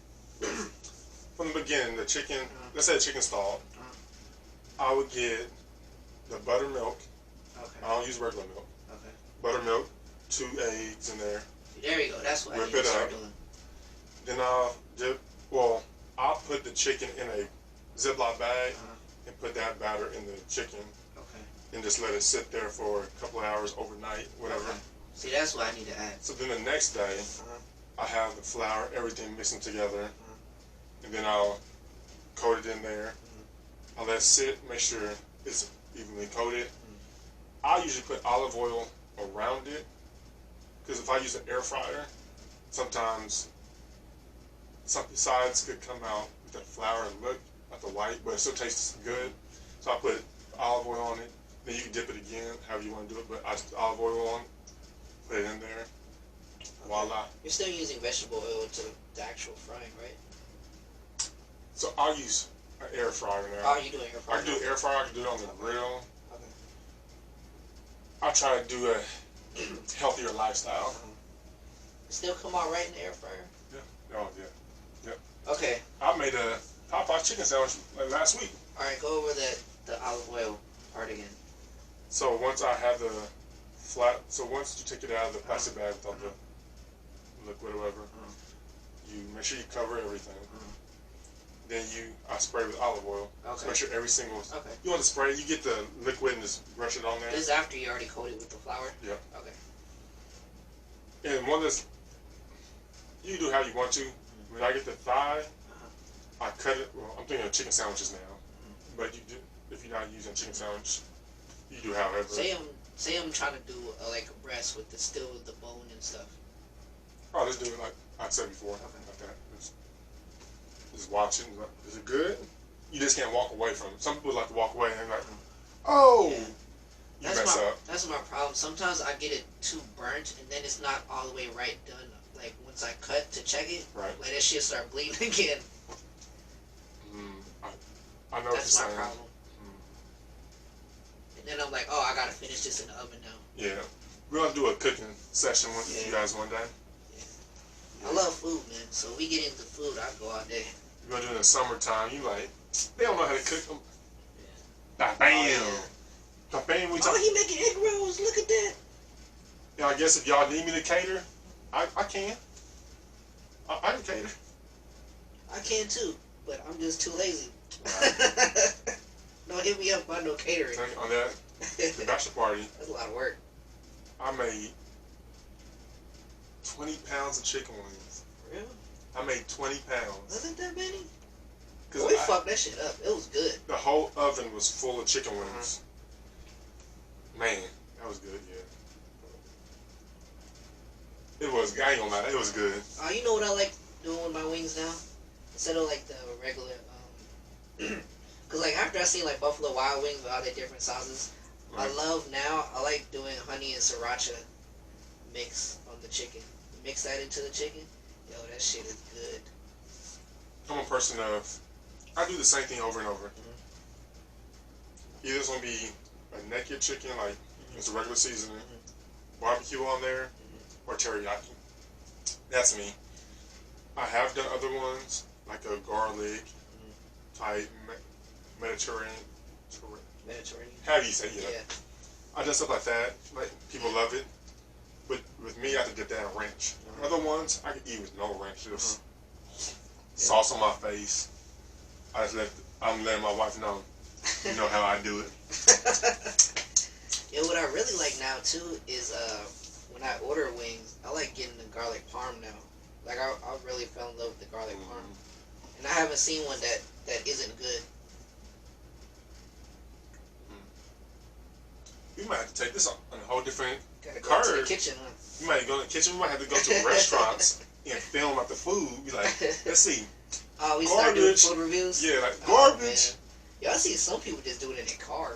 from the beginning, the chicken, let's say the chicken's thawed, I would get the buttermilk. Okay. I don't use regular milk. Okay. Buttermilk, 2 eggs in there. There you go. That's what I need to start doing. Then I'll dip. Well, I'll put the chicken in a Ziploc bag and put that batter in the chicken. Okay. And just let it sit there for a couple of hours overnight, whatever. Okay. See, that's what I need to add. So then the next day, I have the flour, everything mixing together, and then I'll coat it in there. I'll let it sit, make sure it's evenly coated. I usually put olive oil around it, because if I use an air fryer, sometimes some sides could come out with that flour and look like the white, but it still tastes good. So I put olive oil on it. Then you can dip it again, however you want to do it, but I just olive oil on, put it in there. Voila. You're still using vegetable oil to the actual frying, right? So I'll use an air fryer now. Oh, you doing air fryer? I can do air fryer, I can do it on the grill. Okay. I try to do a healthier lifestyle. Still come out right in the air fryer? Yeah. Oh, yeah. Yep. Okay. I made a Popeye chicken sandwich like last week. Alright, go over the olive oil part again. So once I have the once you take it out of the plastic bag without the liquid or whatever, you make sure you cover everything. Then I spray with olive oil. Okay. So make sure every single. Okay. You want to spray? You get the liquid and just brush it on there. This is after you already coated with the flour? Yeah. Okay. And one that's you do how you want to. When I get the thigh, I cut it. Well, I'm thinking of chicken sandwiches now, but if you're not using chicken sandwich, you do however. Say I'm trying to do like a breast with still the bone and stuff. Oh, let's do it like I said before. Like that. Just watching. Is it good? You just can't walk away from it. Some people like to walk away and they're like, oh, yeah. You mess up. That's my problem. Sometimes I get it too burnt and then it's not all the way right done. Like once I cut to check it, right. Like that shit start bleeding again. I know that's what my you're saying. problem. And then I'm like, oh, I gotta finish this in the oven now. Yeah. We're gonna do a cooking session with you guys one day. Yeah. I love food, man. So we get into food, I go all day. We're gonna do it in the summertime. You like, they don't know how to cook them. Yeah. Bam. Oh, yeah. Bam. Oh, he making egg rolls. Look at that. Yeah, I guess if y'all need me to cater, I can. I can cater. I can too, but I'm just too lazy. Right. Don't hit me up about no catering. On that, the bachelor party. That's a lot of work. I made 20 pounds of chicken wings. Really? I made 20 pounds. Wasn't that many? Cause we fucked that shit up. It was good. The whole oven was full of chicken wings. Man, that was good, yeah. It was, I ain't gonna lie, it was good. You know what I like doing with my wings now? Instead of like the regular, cause like after I seen like Buffalo Wild Wings with all their different sauces, right. I like doing honey and sriracha mix on the chicken. Mix that into the chicken. Yo, that shit is good. I'm a person of, I do the same thing over and over. Either it's gonna be a naked chicken, like it's a regular seasoning, barbecue on there, or teriyaki. That's me. I have done other ones, like a garlic type Mediterranean. How do you say it? Yeah. I done stuff like that. Like people love it. But with me, I have to dip that in ranch. Other ones, I can eat with no ranch. Just sauce on my face. I'm letting my wife know. You know how I do it. Yeah, what I really like now too is when I order wings, I like getting the garlic parm now. Like I really fell in love with the garlic parm, and I haven't seen one that isn't good. We might have to take this on a whole different Gotta go curve. to the kitchen, huh? We might go to the kitchen. We might have to go to restaurants and film out the food. Be like, let's see. Oh, we start doing food reviews? Yeah, like garbage. Yeah, I see some people just do it in their car,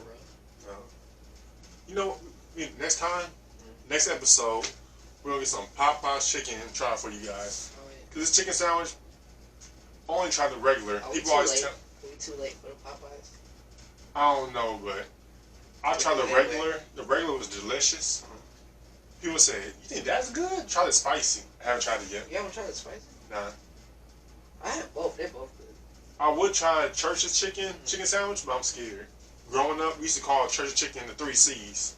bro. You know, next time, next episode, we're going to get some Popeye's chicken and try it for you guys. Oh, yeah. Because this chicken sandwich, I only tried the regular. People always tell. Are we too late for the Popeyes? I don't know, but I tried the regular. The regular was delicious. People say, you think that's good? Try the spicy. I haven't tried it yet. You haven't tried the spicy? Nah. I have both. They're both good. I would try Church's chicken sandwich, but I'm scared. Growing up, we used to call Church's chicken the 3 C's.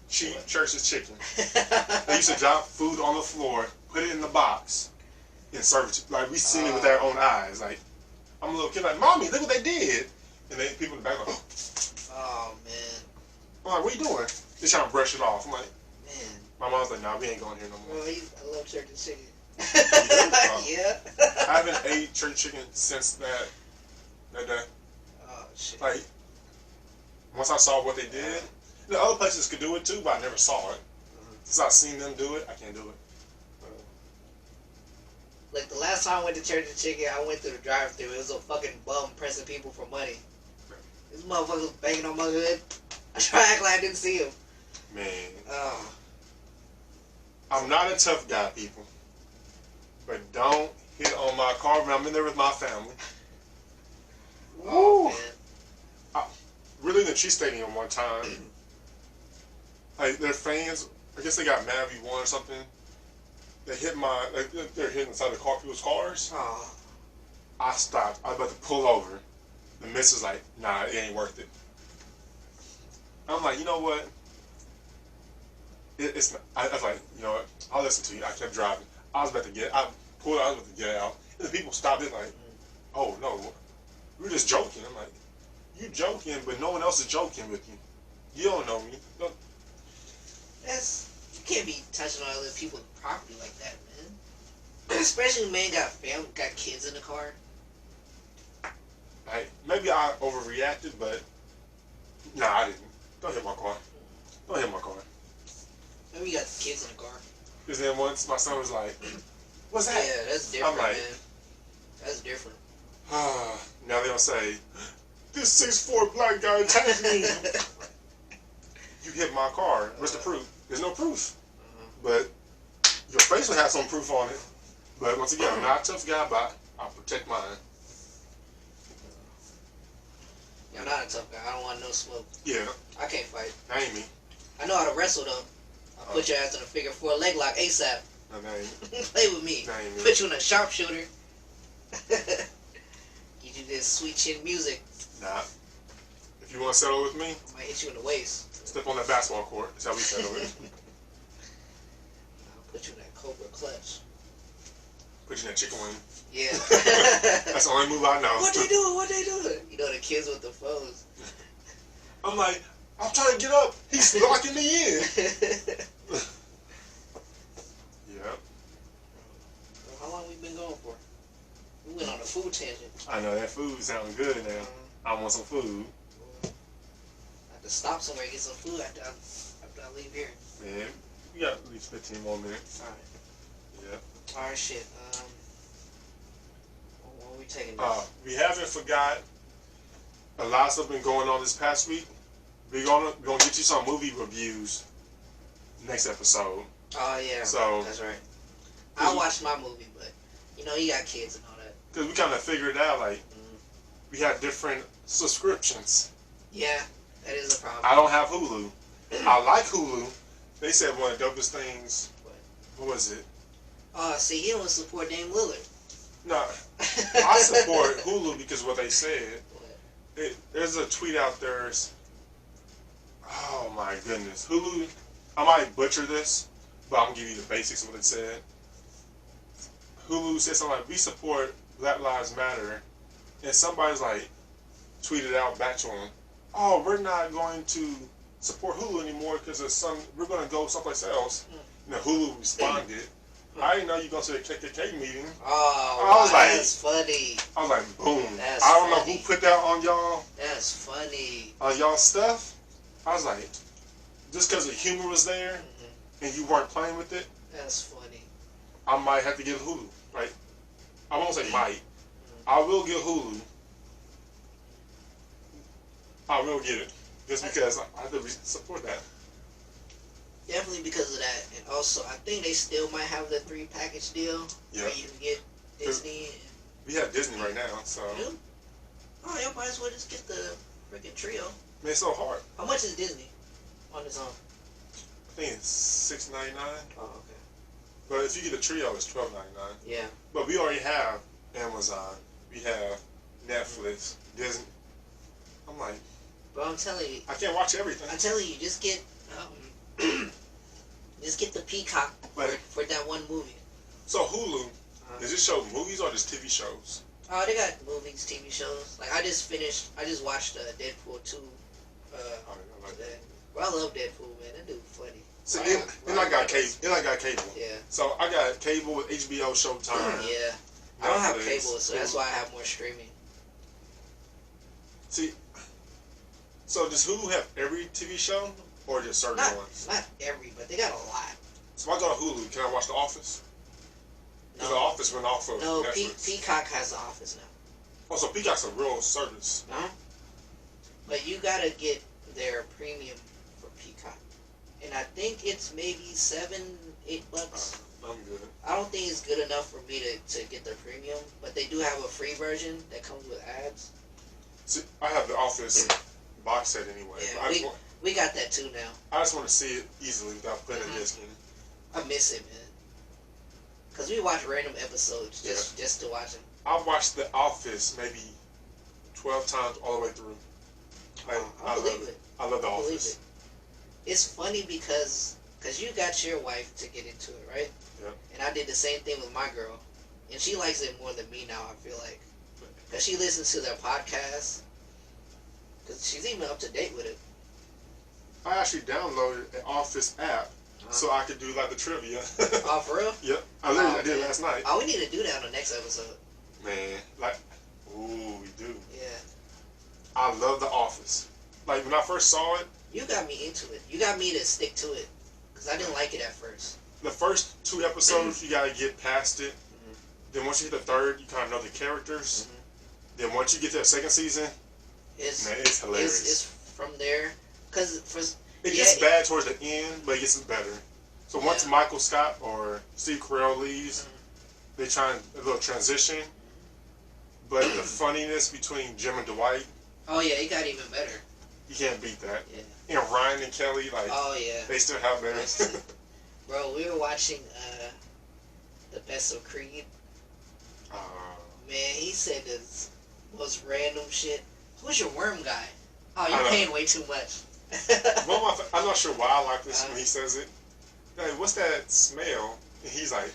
Cheap Church's chicken. They used to drop food on the floor, put it in the box, in servitude. Like, we seen it with our own eyes. Like, I'm a little kid, like, Mommy, look what they did. And then people in the back like, oh, man. I'm like, what you doing? They trying to brush it off. I'm like, man. My mom's like, nah, we ain't going here no more. Well, I love church and chicken. Yeah. I haven't ate church chicken since that day. Oh, shit. Like, once I saw what they did, the other places could do it too, but I never saw it. Since I've seen them do it, I can't do it. Like, the last time I went to church and chicken, I went through the drive-thru. It was a fucking bum pressing people for money. This motherfucker was banging on my hood. I tried to act like I didn't see him. Man. Oh. I'm not a tough guy, people. But don't hit on my car when I'm in there with my family. Oh, Woo! man. Really in the Chiefs Stadium one time. Like, their fans, I guess they got mad we won or something. They hit they're hitting inside the people's cars. Oh. I stopped. I was about to pull over. The miss was like, nah, it ain't worth it. I'm like, you know what? It's not. I was like, you know what? I'll listen to you. I kept driving. I was about to I pulled out, I was about to get out. And the people stopped it like, oh no, we were just joking. I'm like, you joking, but no one else is joking with you. You don't know me. Look. You can't be touching on other people's property like that, man. Especially when man got kids in the car. Like, maybe I overreacted, but nah, I didn't. Don't hit my car. Don't hit my car. Maybe you got kids in the car. Because then once my son was like, what's that? Yeah, that's different, I'm like, man. That's different. Now they don't say, this 6'4" black guy attacked me. You hit my car. What's the proof? There's no proof. But your face will have some proof on it. But once again, I'm not a tough guy, but I'll protect mine. Yeah, I'm not a tough guy. I don't want no smoke. Yeah. I can't fight. That ain't me. I know how to wrestle, though. I'll put your ass in a figure 4 leg lock ASAP. No, that ain't. Play with me. That ain't me. Put you in a sharpshooter. Get you this sweet chin music. Nah. If you want to settle with me, I might hit you in the waist. step on that basketball court. That's how we settle it. I'll put you in that cobra clutch. Put you in that chicken wing. Yeah. That's the only move I know. What they doing? What they doing? You know the kids with the phones. I'm like, I'm trying to get up. He's locking me in. Yeah. How long we been going for? We went on a food tangent. I know that food sounds good now. I want some food. I have to stop somewhere and get some food after I leave here. Man, we got at least 15 more minutes. Alright. Yeah. Alright, shit. What are we taking this? We haven't forgot a lot of stuff been going on this past week. We're gonna get you some movie reviews next episode. Oh yeah, so that's right. I watched my movie, but you know you got kids and all that. Because we kind of figured out like we had different subscriptions. Yeah, that is a problem. I don't have Hulu. I like Hulu. They said one of the dopest things. What was it? See, he don't support Dame Lillard. No, I support Hulu because of what they said. There's a tweet out there. Oh my goodness. Hulu, I might butcher this, but I'm going to give you the basics of what it said. Hulu said something like, we support Black Lives Matter. And somebody's like, tweeted out back to them, oh, we're not going to support Hulu anymore because we're going to go someplace else. And then Hulu responded, I didn't know you go to the KKK meeting. Oh, I was like, that's funny. I was like, boom. That's I don't funny. know who put that on y'all. That's funny. On y'all stuff. I was like, just because the humor was there and you weren't playing with it. That's funny. I might have to get Hulu. Right? I won't say might. I will get Hulu. I will get it. Just because I have to support that. Definitely because of that. And also, I think they still might have the 3 package deal. Yeah. Where you can get Disney. We have Disney right now, so. Yeah. Oh, y'all might as well just get the freaking trio. Man, it's so hard. How much is Disney on its own? I think it's $6.99. Oh, okay. But if you get a trio, it's $12.99. Yeah. But we already have Amazon. We have Netflix, Disney. I'm like, Bro, I'm telling you. I can't watch everything. I'm telling you, just get just get the Peacock for that one movie. So Hulu, Is this show movies or just TV shows? Oh, they got movies, TV shows. Like I just watched Deadpool 2 today. Bro, I love Deadpool, man. That dude funny. See, and I got cable. Yeah. So I got cable with HBO, Showtime. Yeah. I don't have cable, so that's why I have more streaming. See, so does Hulu have every TV show or just certain ones? Not every, but they got a lot. So if I go to Hulu, can I watch The Office? Because The Office went off of Netflix. Peacock has The Office now. Oh, so Peacock's a real service. Huh? But you gotta get their premium for Peacock. And I think it's maybe $7-8. I'm good. I don't think it's good enough for me to get the premium, but they do have a free version that comes with ads. See, I have The Office box set anyway. Yeah, we got that too now. I just want to see it easily without putting a disc in. I miss it, man. Because we watch random episodes just to watch them. I've watched The Office maybe 12 times all the way through. Like, I believe it. I love The Office. It's funny because you got your wife to get into it, right? Yeah. And I did the same thing with my girl. And she likes it more than me now, I feel like. Because she listens to their podcasts. Because she's even up to date with it. I actually downloaded an Office app so I could do like the trivia. Oh, for real? Yep. I did it last night. Oh, we need to do that on the next episode. Man, we do. Yeah. I love The Office. Like, when I first saw it. You got me into it. You got me to stick to it. Because I didn't like it at first. The first 2 episodes, you gotta get past it. Mm-hmm. Then once you hit the third, you kind of know the characters. Mm-hmm. Then once you get to the second season, it's hilarious. It's from there. Because it gets bad towards the end, but it gets better. So once Michael Scott or Steve Carell leaves, they try a little transition. But the funniness between Jim and Dwight. Oh, yeah, it got even better. You can't beat that. Yeah. And Ryan and Kelly, they still have theirs. Bro, we were watching The Best of Creed. Man, he said this most random shit. Who's your worm guy? Oh, you're paying way too much. I'm not sure why I like this when he says it. Like, what's that smell? And he's like,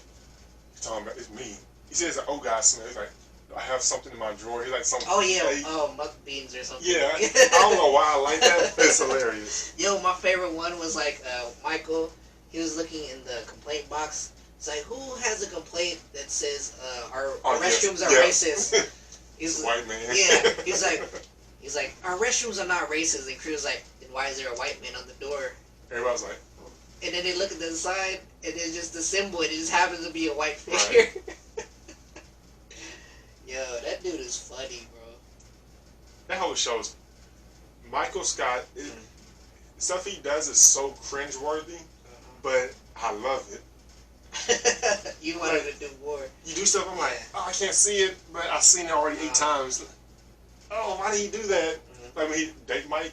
you're talking about, it's me. He says the old guy smell. He's like, I have something in my drawer. He's like something. Oh, yeah. Muck beans or something. Yeah. I don't know why I like that. It's hilarious. Yo, my favorite one was like Michael. He was looking in the complaint box. It's like, who has a complaint that says our restrooms are racist? He's white man. Yeah. He's like, our restrooms are not racist. And Crew's like, then why is there a white man on the door? Everybody's like, and then they look at the side, and it's just the symbol, and it just happens to be a white figure. Right. Yo, that dude is funny, bro. That whole show is... Michael Scott, stuff he does is so cringeworthy, but I love it. You wanted to do more. You do stuff, I'm like, oh, I can't see it, but I've seen it already 8 times. Oh, why did he do that? Like when he date Mike,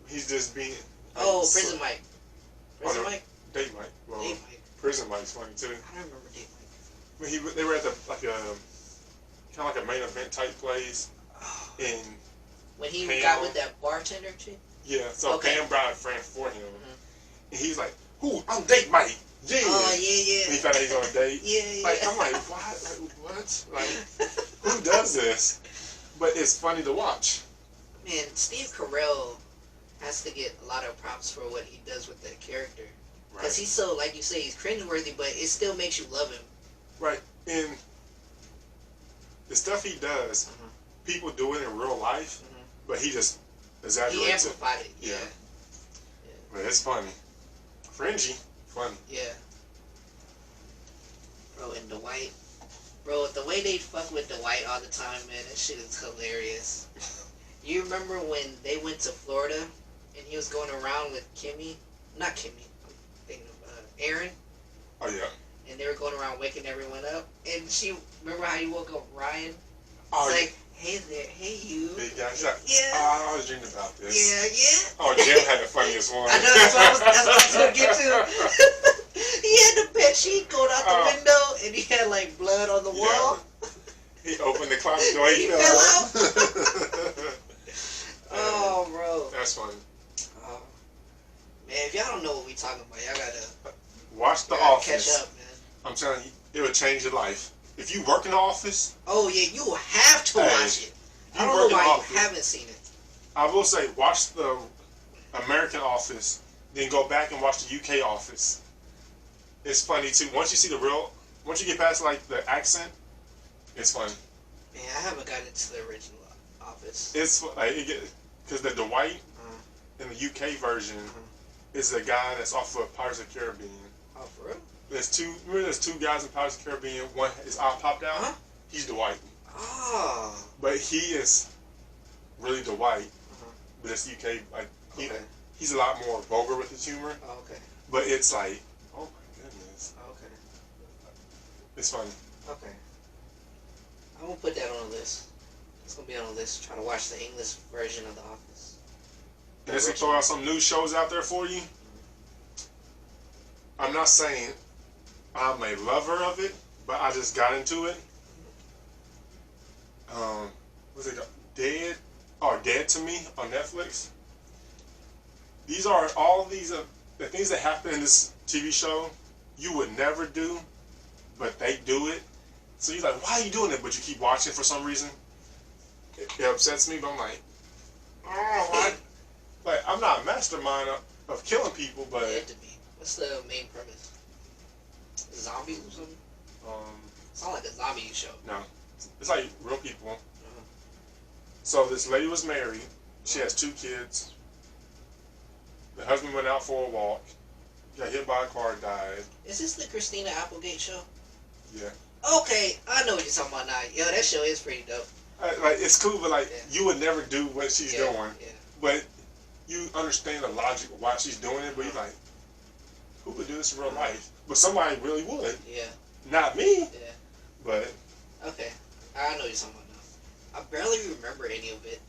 he's just being... Prison Mike. Prison Mike? Date Mike. Well, Date Mike. Prison Mike's funny too. I don't remember Date Mike. When they were at kind of like a main event type place, and when he got with that bartender chick. Yeah, so Pam brought a friend for him, and he's like, "Who? I'm Date Mike." Yeah. Oh yeah. And he found out he's on a date. Yeah. Like I'm like, what? Like, who does this? But it's funny to watch. Man, Steve Carell has to get a lot of props for what he does with that character. Because he's so, like you say, he's cringeworthy, but it still makes you love him. Right. And the stuff he does, people do it in real life, but he just exaggerates it. He amplified it. Yeah. But it's funny. Fringy. Funny. Yeah. Bro, and Dwight. Bro, the way they fuck with Dwight all the time, man, that shit is hilarious. You remember when they went to Florida and he was going around with Kimmy? Not Kimmy. I'm thinking of Aaron. Oh, yeah. And they were going around waking everyone up. And remember how he woke up Ryan? Oh, it's like, hey there, hey you. Big guy. She's like, yeah. Oh, I was dreaming about this. Yeah. Oh, Jim had the funniest one. I know, that's what I was going to get to. He had the bed sheet going out the window, and he had, like, blood on the wall. He opened the closet door, he fell out. Oh, bro. That's funny. Man, if y'all don't know what we talking about, y'all gotta watch The Office. Catch up, man. I'm telling you, it would change your life. if you work in the office, oh yeah, you have to watch it. I don't know why you haven't seen it. I will say, watch the American Office, then go back and watch the UK Office. It's funny too. Once you get past like the accent, it's funny. Man, I haven't gotten into the original Office. It's like because the Dwight in the UK version is the guy that's off of Pirates of the Caribbean. Oh, for real? There's two guys in Pirates of the Caribbean. One, his eye popped out. He's Dwight. Oh. But he is really Dwight. But it's UK. Like he's a lot more vulgar with his humor. Oh, okay. But it's like, oh my goodness. Okay. It's funny. Okay. I'm gonna put that on the list. It's gonna be on the list. Try to watch the English version of The Office. And this will throw out some new shows out there for you. I'm not saying I'm a lover of it, but I just got into it. What's it called? Dead to Me on Netflix. These are all these the things that happen in this TV show you would never do, but they do it. So you're like, why are you doing it? But you keep watching for some reason. It upsets me, but I'm like, oh, I'm not a mastermind of killing people, but Dead to Me. What's the main premise? Zombies or something? It's not like a zombie show. No, it's like real people. So this lady was married. She has 2 kids. The husband went out for a walk. Got hit by a car, died. Is this the Christina Applegate show? Yeah. Okay, I know what you're talking about now. Yo, that show is pretty dope. Like it's cool, but you would never do what she's doing. Yeah. But you understand the logic of why she's doing it. But you're like, who would do this in real life? But somebody really would. Yeah. Not me. Yeah. But. Okay, I know what you're talking about now. I barely remember any of it.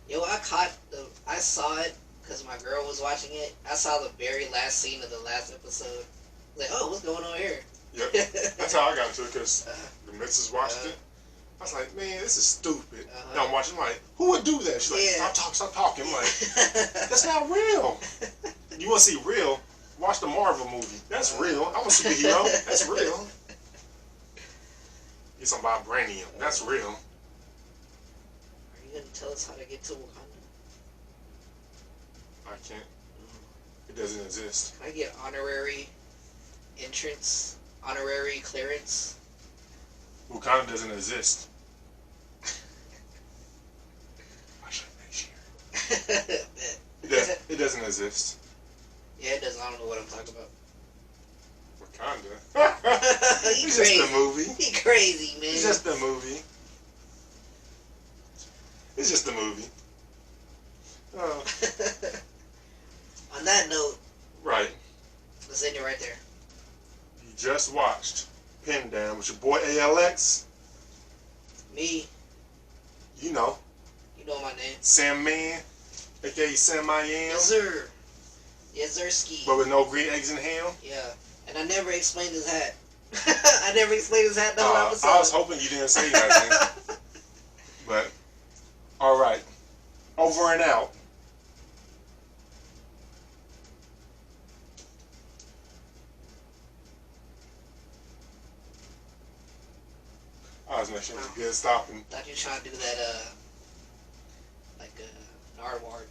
Yo, I saw it because my girl was watching it. I saw the very last scene of the last episode. Like, oh, what's going on here? Yep. That's how I got into it, because the missus watched it. I was like, man, this is stupid. Now I'm watching, like, who would do that? She's like, stop talking. I'm like, that's not real. You want to see real? Watch the Marvel movie. That's real. I'm a superhero. That's real. Get some vibranium. That's real. Are you going to tell us how to get to Wakanda? I can't. It doesn't exist. Can I get honorary entrance? Honorary clearance? Wakanda doesn't exist. I should make sure. It doesn't exist. Yeah, it doesn't. I don't know what I'm talking about. Wakanda? It's just a movie. He crazy, man. It's just a movie. It's just a movie. Oh. On that note. Right. Let's end it right there. You just watched Pin Down with your boy ALX. Me. You know. You know my name. Sam Man, aka Sam I Am. Yes, sir. Yes, sir, ski. But with no green eggs and ham. Yeah. And I never explained his hat. I never explained his hat the whole episode. I was hoping you didn't say that. But, alright. Over and out. I was making sure it was good stopping. Thought you were trying to do that, like, Nardwar